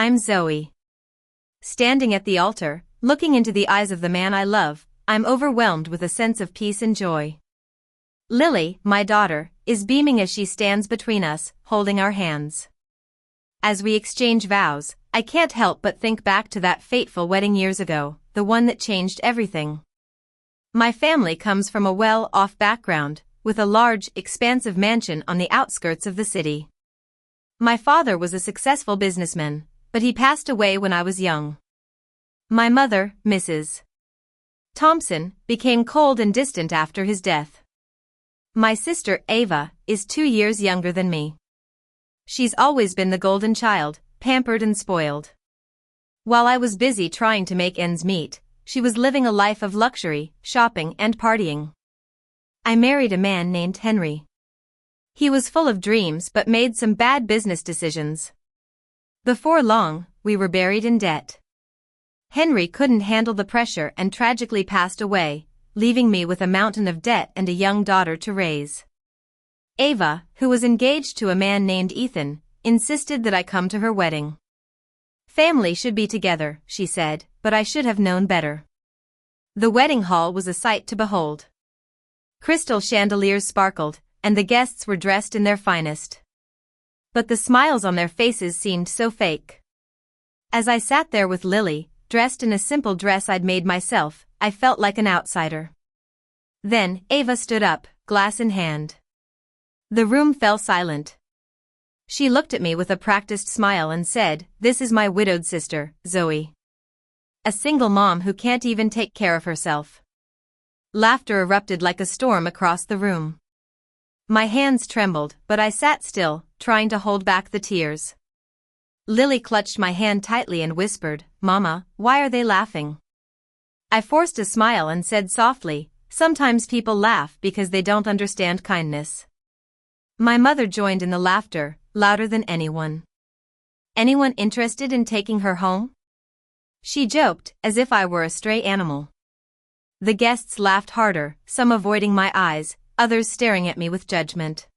I'm Zoe. Standing at the altar, looking into the eyes of the man I love, I'm overwhelmed with a sense of peace and joy. Lily, my daughter, is beaming as she stands between us, holding our hands. As we exchange vows, I can't help but think back to that fateful wedding years ago, the one that changed everything. My family comes from a well-off background, with a large, expansive mansion on the outskirts of the city. My father was a successful businessman, but he passed away when I was young. My mother, Mrs. Thompson, became cold and distant after his death. My sister, Ava, is 2 years younger than me. She's always been the golden child, pampered and spoiled. While I was busy trying to make ends meet, she was living a life of luxury, shopping and partying. I married a man named Henry. He was full of dreams but made some bad business decisions. Before long, we were buried in debt. Henry couldn't handle the pressure and tragically passed away, leaving me with a mountain of debt and a young daughter to raise. Ava, who was engaged to a man named Ethan, insisted that I come to her wedding. Family should be together, she said, but I should have known better. The wedding hall was a sight to behold. Crystal chandeliers sparkled, and the guests were dressed in their finest. But the smiles on their faces seemed so fake. As I sat there with Lily, dressed in a simple dress I'd made myself, I felt like an outsider. Then, Ava stood up, glass in hand. The room fell silent. She looked at me with a practiced smile and said, "This is my widowed sister, Zoe. A single mom who can't even take care of herself." Laughter erupted like a storm across the room. My hands trembled, but I sat still, trying to hold back the tears. Lily clutched my hand tightly and whispered, "Mama, why are they laughing?" I forced a smile and said softly, "Sometimes people laugh because they don't understand kindness." My mother joined in the laughter, louder than anyone. "Anyone interested in taking her home?" She joked, as if I were a stray animal. The guests laughed harder, some avoiding my eyes, others staring at me with judgment.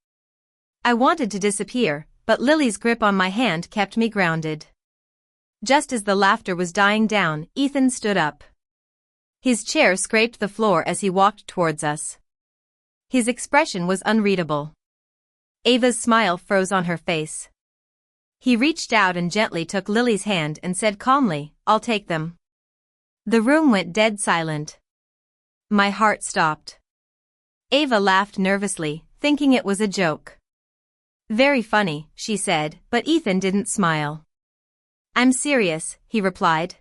I wanted to disappear, but Lily's grip on my hand kept me grounded. Just as the laughter was dying down, Ethan stood up. His chair scraped the floor as he walked towards us. His expression was unreadable. Ava's smile froze on her face. He reached out and gently took Lily's hand and said calmly, "I'll take them." The room went dead silent. My heart stopped. Ava laughed nervously, thinking it was a joke. "Very funny," she said, but Ethan didn't smile. "I'm serious," he replied.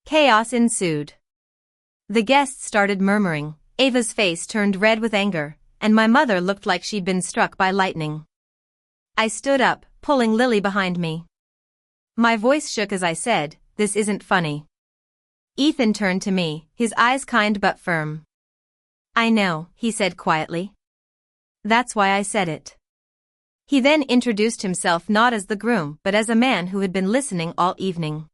Chaos ensued. The guests started murmuring, Ava's face turned red with anger, and my mother looked like she'd been struck by lightning. I stood up, pulling Lily behind me. My voice shook as I said, "This isn't funny." Ethan turned to me, his eyes kind but firm. "I know," he said quietly. "That's why I said it." He then introduced himself not as the groom but as a man who had been listening all evening.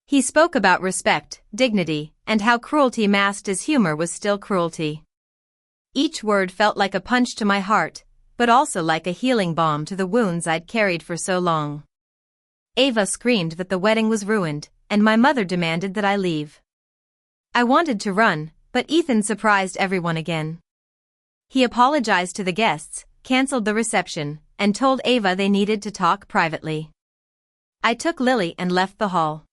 He spoke about respect, dignity, and how cruelty masked as humor was still cruelty. Each word felt like a punch to my heart, but also like a healing balm to the wounds I'd carried for so long. Ava screamed that the wedding was ruined, and my mother demanded that I leave. I wanted to run, but Ethan surprised everyone again. He apologized to the guests, canceled the reception, and told Ava they needed to talk privately. I took Lily and left the hall.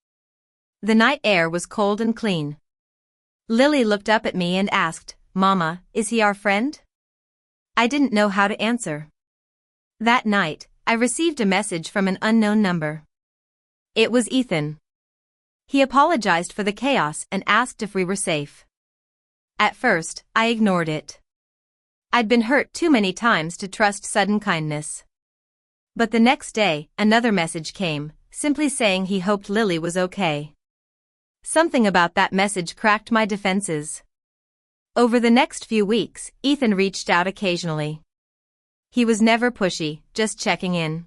The night air was cold and clean. Lily looked up at me and asked, "Mama, is he our friend?" I didn't know how to answer. That night, I received a message from an unknown number. It was Ethan. He apologized for the chaos and asked if we were safe. At first, I ignored it. I'd been hurt too many times to trust sudden kindness. But the next day, another message came, simply saying he hoped Lily was okay. Something about that message cracked my defenses. Over the next few weeks, Ethan reached out occasionally. He was never pushy, just checking in.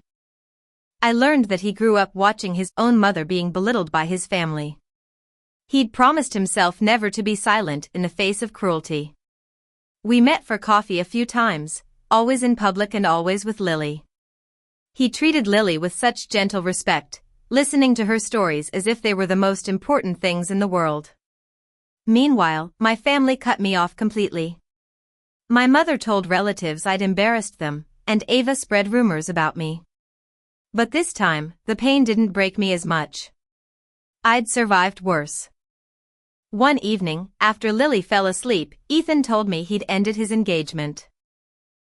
I learned that he grew up watching his own mother being belittled by his family. He'd promised himself never to be silent in the face of cruelty. We met for coffee a few times, always in public and always with Lily. He treated Lily with such gentle respect, listening to her stories as if they were the most important things in the world. Meanwhile, my family cut me off completely. My mother told relatives I'd embarrassed them, and Ava spread rumors about me. But this time, the pain didn't break me as much. I'd survived worse. One evening, after Lily fell asleep, Ethan told me he'd ended his engagement.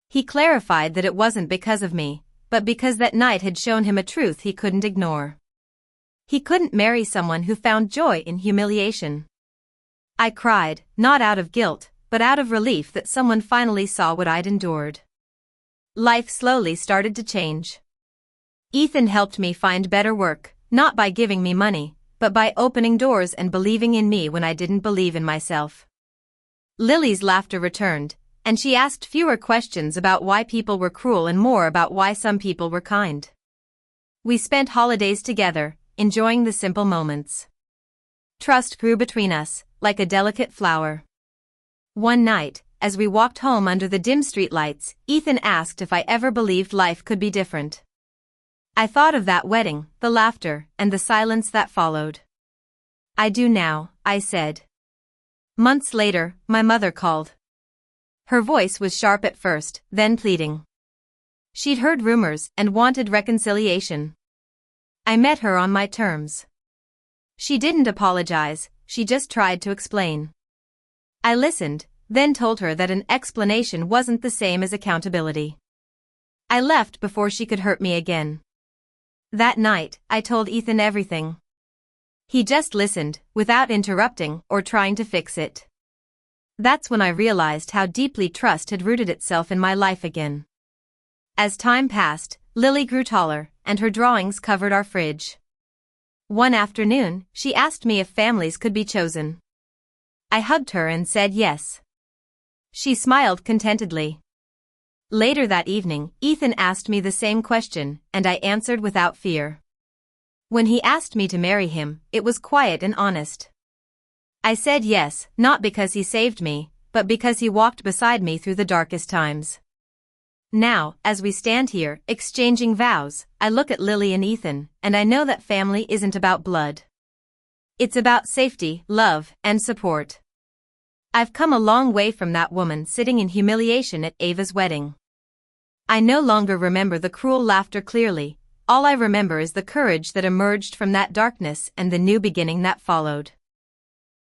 He clarified that it wasn't because of me, but because that night had shown him a truth he couldn't ignore. He couldn't marry someone who found joy in humiliation. I cried, not out of guilt, but out of relief that someone finally saw what I'd endured. Life slowly started to change. Ethan helped me find better work, not by giving me money, but by opening doors and believing in me when I didn't believe in myself. Lily's laughter returned, and she asked fewer questions about why people were cruel and more about why some people were kind. We spent holidays together, enjoying the simple moments. Trust grew between us, like a delicate flower. One night, as we walked home under the dim streetlights, Ethan asked if I ever believed life could be different. I thought of that wedding, the laughter, and the silence that followed. I do now, I said. Months later, my mother called. Her voice was sharp at first, then pleading. She'd heard rumors and wanted reconciliation. I met her on my terms. She didn't apologize, she just tried to explain. I listened, then told her that an explanation wasn't the same as accountability. I left before she could hurt me again. That night, I told Ethan everything. He just listened, without interrupting or trying to fix it. That's when I realized how deeply trust had rooted itself in my life again. As time passed, Lily grew taller, and her drawings covered our fridge. One afternoon, she asked me if families could be chosen. I hugged her and said yes. She smiled contentedly. Later that evening, Ethan asked me the same question, and I answered without fear. When he asked me to marry him, it was quiet and honest. I said yes, not because he saved me, but because he walked beside me through the darkest times. Now, as we stand here, exchanging vows, I look at Lily and Ethan, and I know that family isn't about blood. It's about safety, love, and support. I've come a long way from that woman sitting in humiliation at Ava's wedding. I no longer remember the cruel laughter clearly, all I remember is the courage that emerged from that darkness and the new beginning that followed.